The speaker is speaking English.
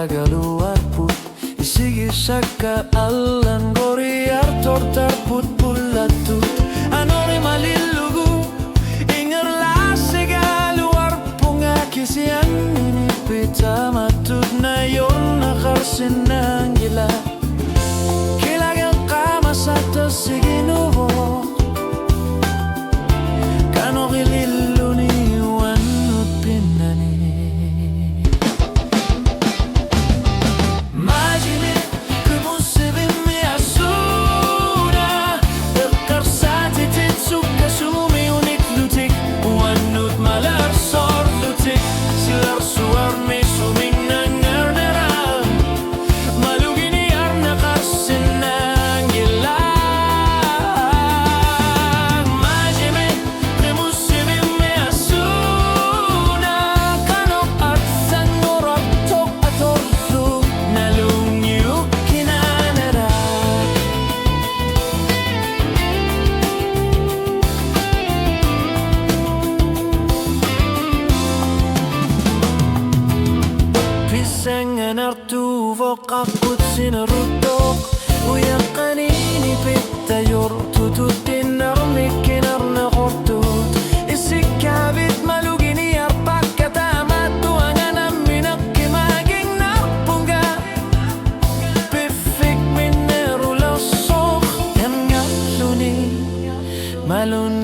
tagaluar put isigi saka allan goriar tortar put bulatut anori malilugu ingerla segaluar punga kisian ini pita matut na yon nakarsin ng gila kilagang kamasata siginubo kano kililuni wanut pinani Majime como se ve me asuna Erkarsati titsuka sumi unik lutik wanut malar sor lutik silar suar me suming nangarnera malugini arna karsin ng ilang Majime como se ve me asuna kanok at sangorok tok atorso nalungyo kinanara Pisangan artuvo kakut sinarutok Uyak kanini pitayor tututin armikin arna kortut Isikabit malugini arpak katamat tuangan aminak kimaging narpungga Pifik minerulasok Yang ngaluni malun